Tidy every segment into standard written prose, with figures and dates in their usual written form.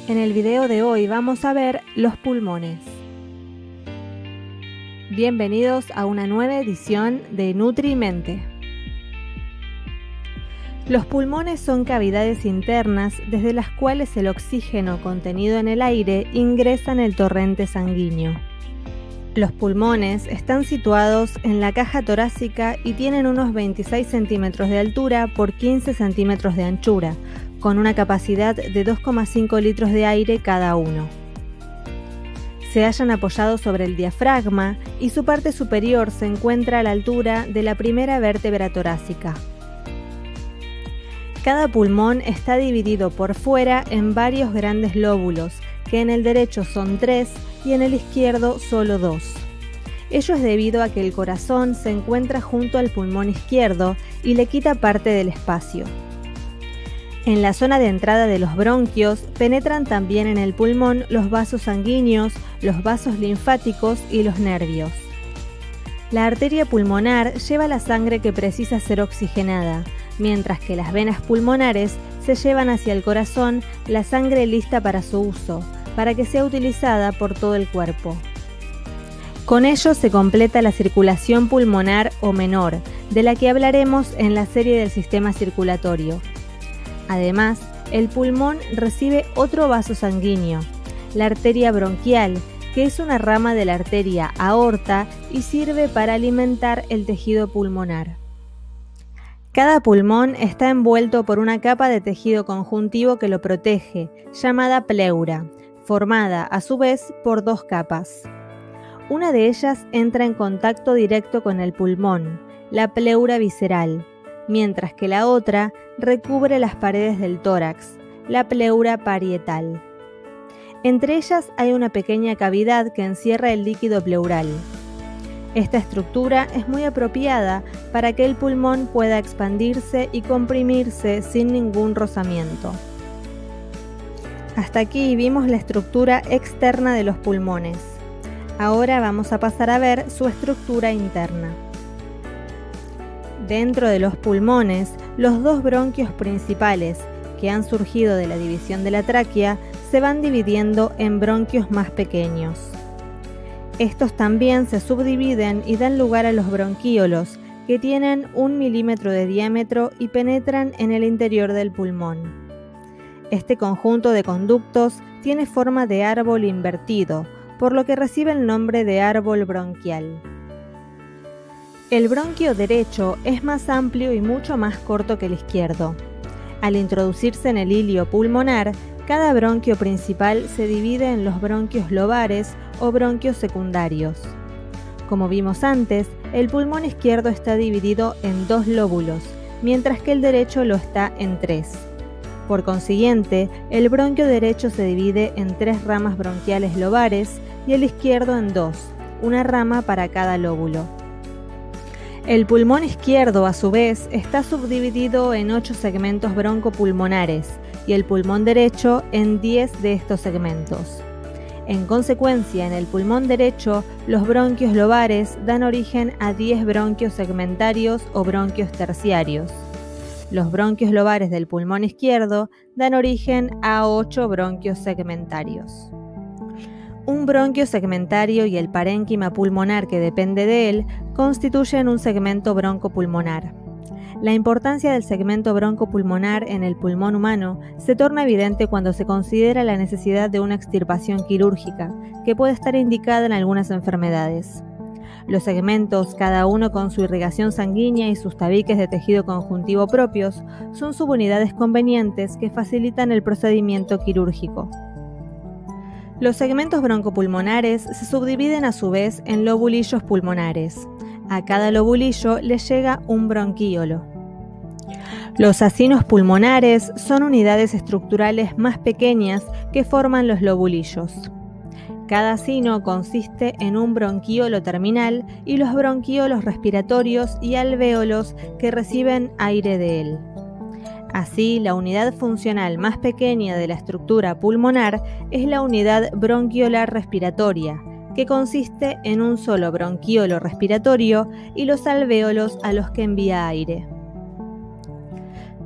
En el video de hoy vamos a ver los pulmones. Bienvenidos a una nueva edición de Nutrimente. Los pulmones son cavidades internas desde las cuales el oxígeno contenido en el aire ingresa en el torrente sanguíneo. Los pulmones están situados en la caja torácica y tienen unos 26 centímetros de altura por 15 centímetros de anchura, con una capacidad de 2,5 litros de aire cada uno. Se hallan apoyados sobre el diafragma y su parte superior se encuentra a la altura de la primera vértebra torácica. Cada pulmón está dividido por fuera en varios grandes lóbulos, que en el derecho son 3 y en el izquierdo solo 2. Ello es debido a que el corazón se encuentra junto al pulmón izquierdo y le quita parte del espacio. En la zona de entrada de los bronquios penetran también en el pulmón los vasos sanguíneos, los vasos linfáticos y los nervios. La arteria pulmonar lleva la sangre que precisa ser oxigenada, mientras que las venas pulmonares se llevan hacia el corazón la sangre lista para su uso, para que sea utilizada por todo el cuerpo. Con ello se completa la circulación pulmonar o menor, de la que hablaremos en la serie del sistema circulatorio. Además, el pulmón recibe otro vaso sanguíneo, la arteria bronquial, que es una rama de la arteria aorta y sirve para alimentar el tejido pulmonar. Cada pulmón está envuelto por una capa de tejido conjuntivo que lo protege, llamada pleura, formada a su vez por 2 capas. Una de ellas entra en contacto directo con el pulmón, la pleura visceral, mientras que la otra recubre las paredes del tórax, la pleura parietal. Entre ellas hay una pequeña cavidad que encierra el líquido pleural. Esta estructura es muy apropiada para que el pulmón pueda expandirse y comprimirse sin ningún rozamiento. Hasta aquí vimos la estructura externa de los pulmones. Ahora vamos a pasar a ver su estructura interna. Dentro de los pulmones, los 2 bronquios principales, que han surgido de la división de la tráquea, se van dividiendo en bronquios más pequeños. Estos también se subdividen y dan lugar a los bronquíolos, que tienen 1 milímetro de diámetro y penetran en el interior del pulmón. Este conjunto de conductos tiene forma de árbol invertido, por lo que recibe el nombre de árbol bronquial. El bronquio derecho es más amplio y mucho más corto que el izquierdo. Al introducirse en el hilio pulmonar, cada bronquio principal se divide en los bronquios lobares o bronquios secundarios. Como vimos antes, el pulmón izquierdo está dividido en 2 lóbulos, mientras que el derecho lo está en 3. Por consiguiente, el bronquio derecho se divide en 3 ramas bronquiales lobares y el izquierdo en 2, una rama para cada lóbulo. El pulmón izquierdo, a su vez, está subdividido en 8 segmentos broncopulmonares y el pulmón derecho en 10 de estos segmentos. En consecuencia, en el pulmón derecho, los bronquios lobares dan origen a 10 bronquios segmentarios o bronquios terciarios. Los bronquios lobares del pulmón izquierdo dan origen a 8 bronquios segmentarios. Un bronquio segmentario y el parénquima pulmonar que depende de él constituyen un segmento broncopulmonar. La importancia del segmento broncopulmonar en el pulmón humano se torna evidente cuando se considera la necesidad de una extirpación quirúrgica, que puede estar indicada en algunas enfermedades. Los segmentos, cada uno con su irrigación sanguínea y sus tabiques de tejido conjuntivo propios, son subunidades convenientes que facilitan el procedimiento quirúrgico. Los segmentos broncopulmonares se subdividen a su vez en lobulillos pulmonares. A cada lobulillo le llega un bronquíolo. Los acinos pulmonares son unidades estructurales más pequeñas que forman los lobulillos. Cada acino consiste en un bronquíolo terminal y los bronquíolos respiratorios y alvéolos que reciben aire de él. Así, la unidad funcional más pequeña de la estructura pulmonar es la unidad bronquiolar respiratoria, que consiste en un solo bronquíolo respiratorio y los alvéolos a los que envía aire.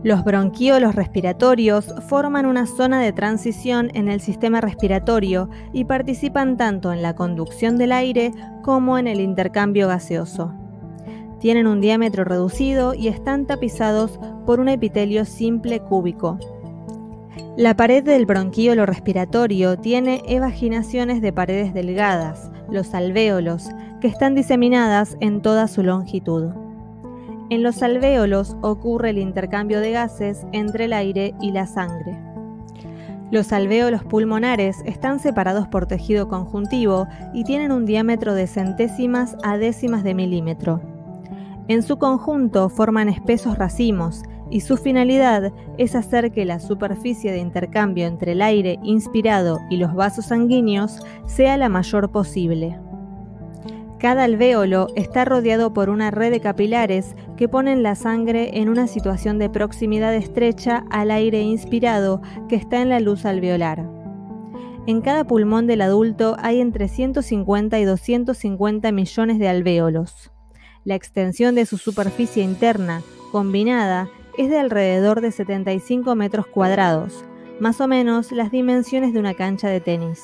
Los bronquíolos respiratorios forman una zona de transición en el sistema respiratorio y participan tanto en la conducción del aire como en el intercambio gaseoso. Tienen un diámetro reducido y están tapizados por un epitelio simple cúbico. La pared del bronquíolo respiratorio tiene evaginaciones de paredes delgadas, los alvéolos, que están diseminadas en toda su longitud. En los alvéolos ocurre el intercambio de gases entre el aire y la sangre. Los alvéolos pulmonares están separados por tejido conjuntivo y tienen un diámetro de centésimas a décimas de milímetro. En su conjunto forman espesos racimos y su finalidad es hacer que la superficie de intercambio entre el aire inspirado y los vasos sanguíneos sea la mayor posible. Cada alvéolo está rodeado por una red de capilares que ponen la sangre en una situación de proximidad estrecha al aire inspirado que está en la luz alveolar. En cada pulmón del adulto hay entre 150 y 250 millones de alvéolos. La extensión de su superficie interna, combinada, es de alrededor de 75 metros cuadrados, más o menos las dimensiones de una cancha de tenis.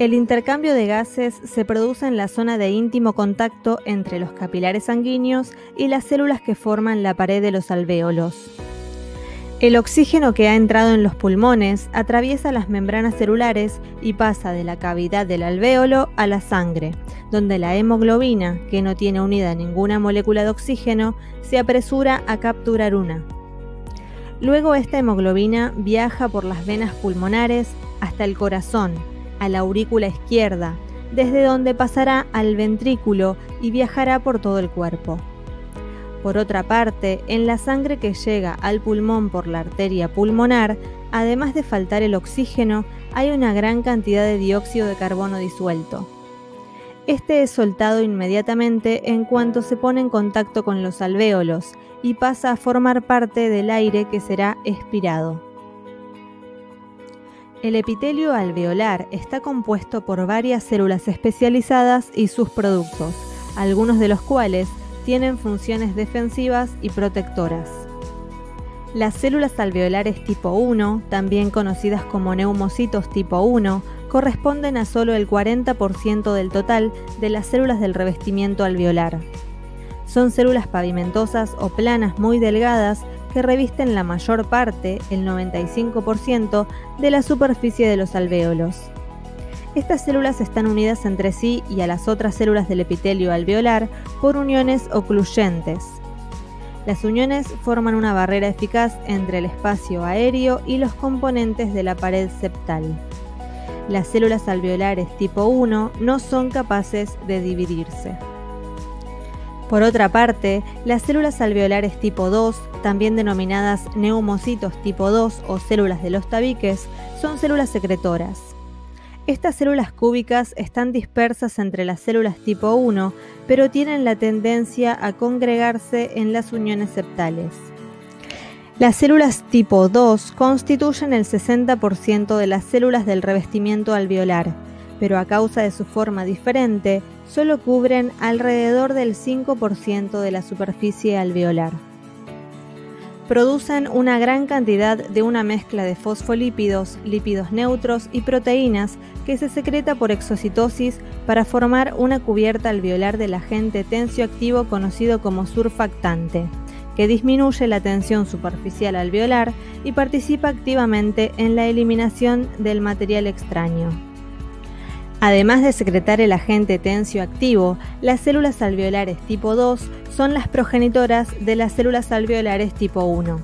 El intercambio de gases se produce en la zona de íntimo contacto entre los capilares sanguíneos y las células que forman la pared de los alvéolos. El oxígeno que ha entrado en los pulmones atraviesa las membranas celulares y pasa de la cavidad del alvéolo a la sangre, donde la hemoglobina, que no tiene unida ninguna molécula de oxígeno, se apresura a capturar una. Luego esta hemoglobina viaja por las venas pulmonares hasta el corazón, a la aurícula izquierda, desde donde pasará al ventrículo y viajará por todo el cuerpo. Por otra parte, en la sangre que llega al pulmón por la arteria pulmonar, además de faltar el oxígeno, hay una gran cantidad de dióxido de carbono disuelto. Este es soltado inmediatamente en cuanto se pone en contacto con los alvéolos y pasa a formar parte del aire que será expirado. El epitelio alveolar está compuesto por varias células especializadas y sus productos, algunos de los cuales tienen funciones defensivas y protectoras. Las células alveolares tipo 1, también conocidas como neumocitos tipo 1, corresponden a solo el 40% del total de las células del revestimiento alveolar. Son células pavimentosas o planas muy delgadas que revisten la mayor parte, el 95%, de la superficie de los alvéolos. Estas células están unidas entre sí y a las otras células del epitelio alveolar por uniones ocluyentes. Las uniones forman una barrera eficaz entre el espacio aéreo y los componentes de la pared septal. Las células alveolares tipo 1 no son capaces de dividirse. Por otra parte, las células alveolares tipo 2, también denominadas neumocitos tipo 2 o células de los tabiques, son células secretoras. Estas células cúbicas están dispersas entre las células tipo 1, pero tienen la tendencia a congregarse en las uniones septales. Las células tipo 2 constituyen el 60% de las células del revestimiento alveolar, pero a causa de su forma diferente, solo cubren alrededor del 5% de la superficie alveolar. Producen una gran cantidad de una mezcla de fosfolípidos, lípidos neutros y proteínas que se secreta por exocitosis para formar una cubierta alveolar del agente tensioactivo conocido como surfactante, que disminuye la tensión superficial alveolar y participa activamente en la eliminación del material extraño. Además de secretar el agente tensioactivo, las células alveolares tipo 2 son las progenitoras de las células alveolares tipo 1.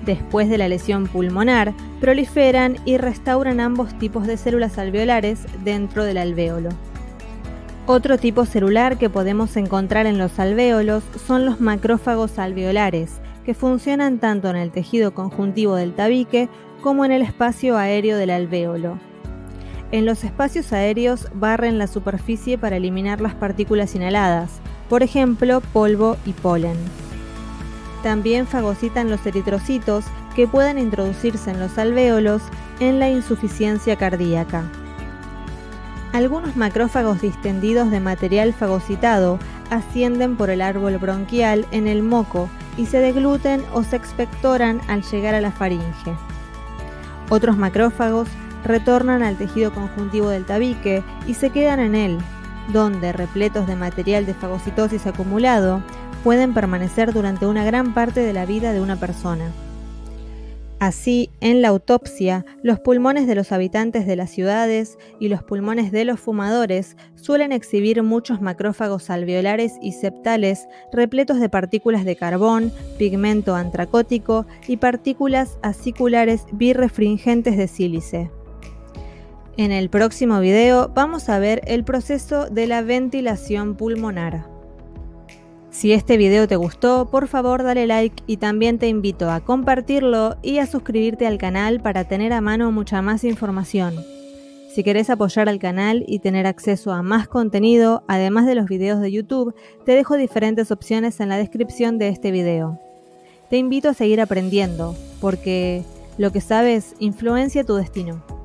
Después de la lesión pulmonar, proliferan y restauran ambos tipos de células alveolares dentro del alvéolo. Otro tipo celular que podemos encontrar en los alvéolos son los macrófagos alveolares, que funcionan tanto en el tejido conjuntivo del tabique como en el espacio aéreo del alvéolo. En los espacios aéreos barren la superficie para eliminar las partículas inhaladas, por ejemplo, polvo y polen. También fagocitan los eritrocitos que puedan introducirse en los alvéolos en la insuficiencia cardíaca. Algunos macrófagos distendidos de material fagocitado ascienden por el árbol bronquial en el moco y se degluten o se expectoran al llegar a la faringe. Otros macrófagos retornan al tejido conjuntivo del tabique y se quedan en él, donde, repletos de material de fagocitosis acumulado, pueden permanecer durante una gran parte de la vida de una persona. Así, en la autopsia, los pulmones de los habitantes de las ciudades y los pulmones de los fumadores suelen exhibir muchos macrófagos alveolares y septales repletos de partículas de carbón, pigmento antracótico y partículas aciculares birrefringentes de sílice. En el próximo video vamos a ver el proceso de la ventilación pulmonar. Si este video te gustó, por favor dale like y también te invito a compartirlo y a suscribirte al canal para tener a mano mucha más información. Si querés apoyar al canal y tener acceso a más contenido, además de los videos de YouTube, te dejo diferentes opciones en la descripción de este video. Te invito a seguir aprendiendo, porque lo que sabes influencia tu destino.